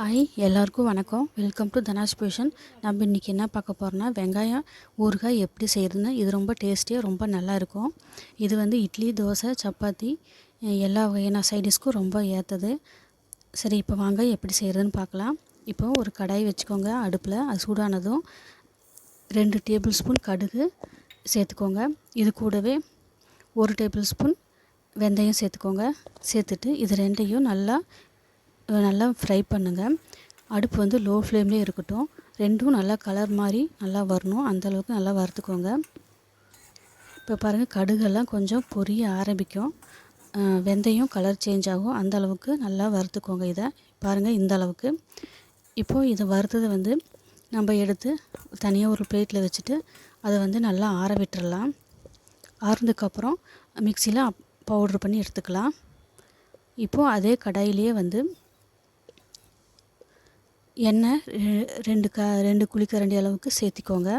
Hi எல்லாருக்கும் வணக்கம். Welcome to தனாஷ் பேஷன். நம்ம இன்றைக்கி என்ன பார்க்க போகிறோன்னா வெங்காயம் ஊறுகாய் எப்படி செய்கிறதுன்னு. இது ரொம்ப டேஸ்டியாக ரொம்ப நல்லாயிருக்கும். இது வந்து இட்லி, தோசை, சப்பாத்தி எல்லா வகையான சைடிஷ்க்கும் ரொம்ப ஏற்றது. சரி, இப்போ வாங்க எப்படி செய்கிறதுன்னு பார்க்கலாம். இப்போ ஒரு கடாய் வச்சுக்கோங்க அடுப்பில். அது சூடானதும் 2 டேபிள் ஸ்பூன் கடுகு சேர்த்துக்கோங்க. இது கூடவே 1 டேபிள் ஸ்பூன் வெந்தயம் சேர்த்துக்கோங்க. சேர்த்துட்டு இது ரெண்டையும் நல்லா ஃப்ரை பண்ணுங்கள். அடுப்பு வந்து லோ ஃப்ளேம்லேயே இருக்கட்டும். ரெண்டும் நல்லா கலர் மாதிரி நல்லா வரணும். அந்தளவுக்கு நல்லா வறுத்துக்கோங்க. இப்போ பாருங்கள், கடுகெல்லாம் கொஞ்சம் பொரிய ஆரம்பிக்கும். வெந்தயம் கலர் சேஞ்ச் ஆகும். அந்தளவுக்கு நல்லா வறுத்துக்கோங்க. இதை பாருங்கள், இந்த அளவுக்கு. இப்போது இதை வறுத்ததை வந்து நம்ம எடுத்து தனியாக ஒரு பிளேட்டில் வச்சுட்டு அதை வந்து நல்லா ஆற விட்டுறலாம். ஆறுனதுக்கப்புறம் மிக்சியில் பவுட்ரு பண்ணி எடுத்துக்கலாம். இப்போது அதே கடாயிலேயே வந்து எண்ணெய் 2 குழிக்கரண்டி அளவுக்கு சேர்த்திக்கோங்க.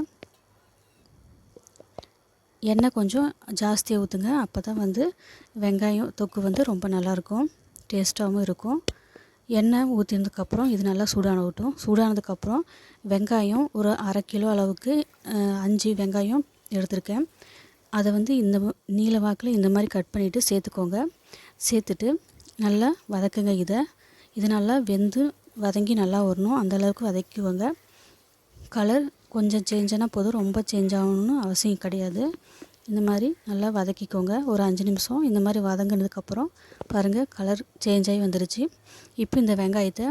எண்ணெய் கொஞ்சம் ஜாஸ்தியாக ஊற்றுங்க. அப்போ தான் வந்து வெங்காயம் தொக்கு வந்து ரொம்ப நல்லாயிருக்கும், டேஸ்ட்டாகவும் இருக்கும். எண்ணெய் ஊற்றினதுக்கப்புறம் இது நல்லா சூடானட்டும். சூடானதுக்கப்புறம் வெங்காயம் ஒரு 1/2 கிலோ அளவுக்கு 5 வெங்காயம் எடுத்திருக்கேன். அதை வந்து இந்த நீல வாக்கில் இந்த மாதிரி கட் பண்ணிவிட்டு சேர்த்துக்கோங்க. சேர்த்துட்டு நல்லா வதக்குங்க. இது நல்லா வெந்து வதங்கி நல்லா வரணும். அந்தளவுக்கு வதக்கிக்கோங்க. கலர் கொஞ்சம் சேஞ்ச் ஆனால் போதும், ரொம்ப சேஞ்ச் ஆகணும்னு அவசியம் கிடையாது. இந்த மாதிரி நல்லா வதக்கிக்கோங்க. ஒரு 5 நிமிஷம் இந்த மாதிரி வதங்கினதுக்கப்புறம் பாருங்கள், கலர் சேஞ்ச் ஆகி வந்துருச்சு. இப்போ இந்த வெங்காயத்தை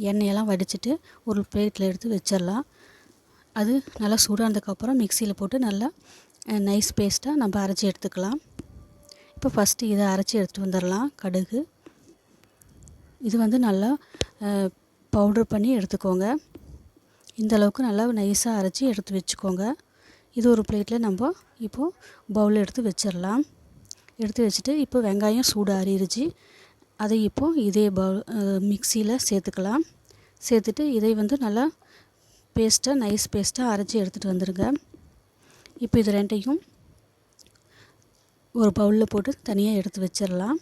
எண்ணெயெல்லாம் வடிச்சிட்டு ஒரு பிளேட்டில் எடுத்து வச்சிடலாம். அது நல்லா சூடானதுக்கப்புறம் மிக்சியில் போட்டு நல்லா நைஸ் பேஸ்ட்டாக நம்ம அரைச்சி எடுத்துக்கலாம். இப்போ ஃபஸ்ட்டு இதை அரைச்சி எடுத்துகிட்டு வந்துடலாம். கடுகு இது வந்து நல்லா பவுட்ரு பண்ணி எடுத்துக்கோங்க. இந்த அளவுக்கு நல்லா நைஸாக அரைச்சி எடுத்து வச்சுக்கோங்க. இது ஒரு பிளேட்டில் நம்ம இப்போது பவுல் எடுத்து வச்சிடலாம். எடுத்து வச்சுட்டு இப்போ வெங்காயம் சூடு ஆறிடுச்சு. அதை இப்போது இதே மிக்சியில் சேர்த்துக்கலாம். சேர்த்துட்டு இதை வந்து நல்லா நைஸ் பேஸ்ட்டாக அரைச்சி எடுத்துகிட்டு வந்துடுங்க. இப்போ இது ரெண்டையும் ஒரு பவுலில் போட்டு தனியாக எடுத்து வச்சிடலாம்.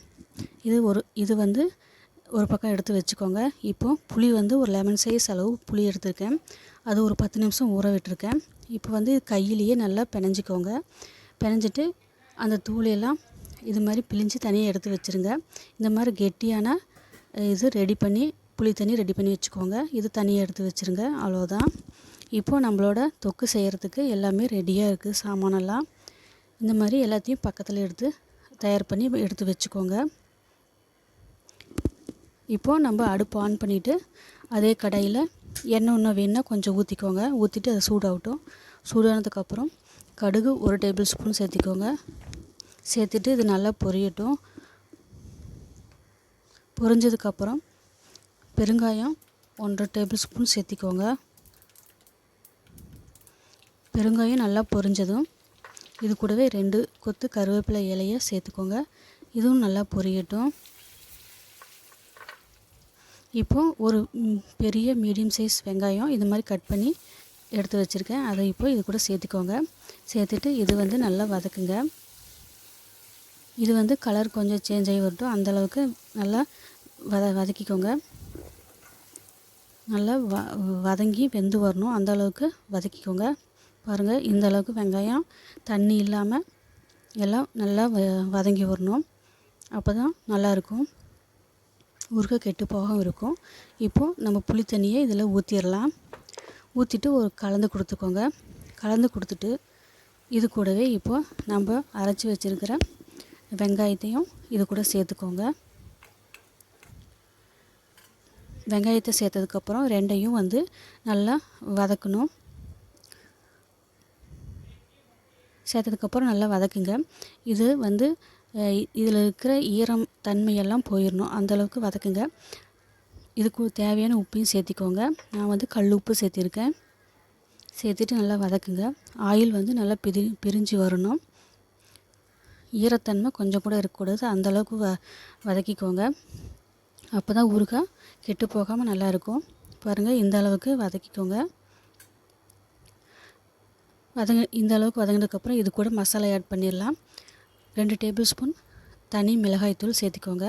இது வந்து ஒரு பக்கம் எடுத்து வச்சுக்கோங்க. இப்போது புளி வந்து ஒரு லெமன் சைஸ் அளவு புளி எடுத்துருக்கேன். அது ஒரு 10 நிமிஷம் ஊற விட்டுருக்கேன். இப்போ வந்து கையிலேயே நல்லா பிணைஞ்சிக்கோங்க. பிணைஞ்சிட்டு அந்த தூளையெல்லாம் இது மாதிரி பிழிஞ்சு தனியாக எடுத்து வச்சுருங்க. இந்த மாதிரி கெட்டியான இது புளி தண்ணி ரெடி பண்ணி வச்சுக்கோங்க. இது தனியாக எடுத்து வச்சுருங்க. அவ்வளோதான். இப்போது நம்மளோட தொக்கு செய்கிறதுக்கு எல்லாமே ரெடியாக இருக்குது. சாமானெல்லாம் இந்த மாதிரி எல்லாத்தையும் பக்கத்தில் எடுத்து தயார் பண்ணி எடுத்து வச்சுக்கோங்க. இப்போது நம்ம அடுப்பு ஆன் பண்ணிவிட்டு அதே கடாயில் எண்ணெய் இன்னும் வேணுன்னா கொஞ்சம் ஊற்றிக்கோங்க. ஊற்றிட்டு அதை சூடாகட்டும். சூடானதுக்கப்புறம் கடுகு 1 டேபிள் ஸ்பூன் சேர்த்திக்கோங்க. சேர்த்துட்டு இது நல்லா பொரியட்டும். பொரிஞ்சதுக்கப்புறம் பெருங்காயம் 1 டேபிள் ஸ்பூன் சேர்த்திக்கோங்க. பெருங்காயம் நல்லா பொரிஞ்சதும் இது கூடவே 2 கொத்து கருவேப்பிலை இலையை சேர்த்துக்கோங்க. இதுவும் நல்லா பொரியட்டும். இப்போது ஒரு பெரிய மீடியம் சைஸ் வெங்காயம் இது மாதிரி கட் பண்ணி எடுத்து வச்சுருக்கேன். அதை இப்போ இது கூட சேர்த்துக்கோங்க. சேர்த்துட்டு இது வந்து நல்லா வதக்குங்க. இது வந்து கலர் கொஞ்சம் சேஞ்ச் ஆகி வரட்டும். அந்தளவுக்கு நல்லா வதக்கிக்கோங்க. நல்லா வதங்கி வெந்து வரணும். அந்தளவுக்கு வதக்கிக்கோங்க. பாருங்கள், இந்த அளவுக்கு வெங்காயம் தண்ணி இல்லாமல் எல்லாம் நல்லா வதங்கி வரணும். அப்போ தான் நல்லாயிருக்கும், ஊறுகாய் கெட்டு போகாமல் இருக்கும். இப்போது நம்ம புளி தண்ணியை இதில் ஊற்றிடலாம். ஊற்றிட்டு கலந்து கொடுத்துக்கோங்க. கலந்து கொடுத்துட்டு இது கூடவே இப்போது நம்ம அரைச்சி வச்சுருக்கிற வெங்காயத்தையும் இது கூட சேர்த்துக்கோங்க. வெங்காயத்தை சேர்த்ததுக்கப்புறம் ரெண்டையும் வந்து நல்லா வதக்கணும். சேர்த்ததுக்கப்புறம் நல்லா வதக்குங்க. இது வந்து இதில் இருக்கிற ஈரம் தன்மையெல்லாம் போயிடணும். அந்தளவுக்கு வதக்குங்க. இதுக்கு தேவையான உப்பையும் சேர்த்திக்கோங்க. நான் வந்து கல் உப்பு சேர்த்திருக்கேன். சேர்த்துட்டு நல்லா வதக்குங்க. ஆயில் வந்து நல்லா பிரிஞ்சு வரணும். ஈரத்தன்மை கொஞ்சம் கூட இருக்கக்கூடாது. அந்தளவுக்கு வதக்கிக்கோங்க. அப்போ தான் ஊறுகாய் கெட்டு போகாமல் நல்லாயிருக்கும். பாருங்கள், இந்த அளவுக்கு வதக்கிக்கோங்க. இந்த அளவுக்கு வதங்கினதுக்கப்புறம் இது கூட மசாலா ஆட் பண்ணிடலாம். 2 டேபிள் ஸ்பூன் தனி மிளகாய்த்தூள் சேர்த்திக்கோங்க.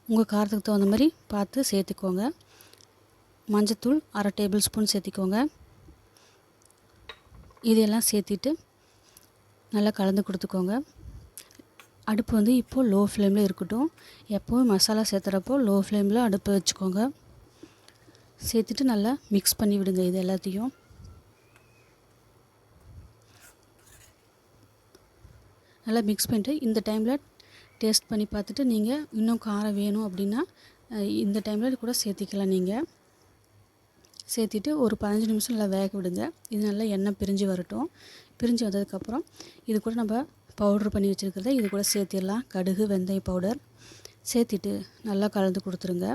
உங்கள் காரத்துக்கு தகுந்த மாதிரி பார்த்து சேர்த்துக்கோங்க. மஞ்சத்தூள் 1/2 டேபிள் ஸ்பூன் சேர்த்திக்கோங்க. இதையெல்லாம் சேர்த்திட்டு நல்லா கலந்து கொடுத்துக்கோங்க. அடுப்பு வந்து இப்போது லோ ஃப்ளேமில் இருக்கட்டும். எப்போவும் மசாலா சேர்த்துறப்போ லோ ஃப்ளேமில் அடுப்பை வச்சுக்கோங்க. சேர்த்துட்டு நல்லா மிக்ஸ் பண்ணி விடுங்க. இது எல்லாத்தையும் நல்லா மிக்ஸ் பண்ணிட்டு இந்த டைமில் டேஸ்ட் பண்ணி பார்த்துட்டு நீங்கள் இன்னும் காரம் வேணும் அப்படின்னா இந்த டைமில் கூட சேர்த்திக்கலாம். நீங்கள் சேர்த்திட்டு ஒரு 15 நிமிஷம் நல்லா வேக விடுங்க. இது நல்லா எண்ணெய் பிரிஞ்சு வரட்டும். பிரிஞ்சு வந்ததுக்கப்புறம் இது கூட நம்ம பவுட்ரு பண்ணி வச்சுருக்கிறத இது கூட சேர்த்திடலாம். கடுகு, வெந்தய பவுடர் சேர்த்திட்டு நல்லா கலந்து கொடுத்துருங்க.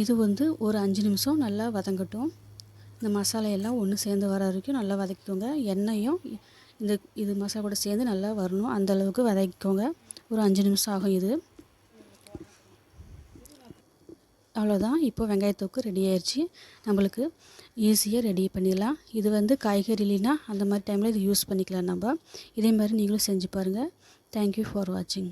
இது வந்து ஒரு 5 நிமிஷம் நல்லா வதங்கட்டும். இந்த மசாலா எல்லாம் ஒன்று சேர்ந்து வர வரைக்கும் நல்லா வதக்கிக்கோங்க. எண்ணெயும் இது மசாலா கூட சேர்ந்து நல்லா வரணும். அந்தளவுக்கு வதக்கிக்கோங்க. ஒரு 5 நிமிஷம் ஆகும் இது. அவ்வளோதான். இப்போ வெங்காயத்தொக்கு ரெடி ஆயிடுச்சு. நம்மளுக்கு ஈஸியாக ரெடி பண்ணிடலாம். இது வந்து காய்கறி இல்லைன்னா அந்த மாதிரி டைமில் இது யூஸ் பண்ணிக்கலாம் நம்ம. இதே மாதிரி நீங்களும் செஞ்சு பாருங்கள். தேங்க்யூ ஃபார் வாட்சிங்.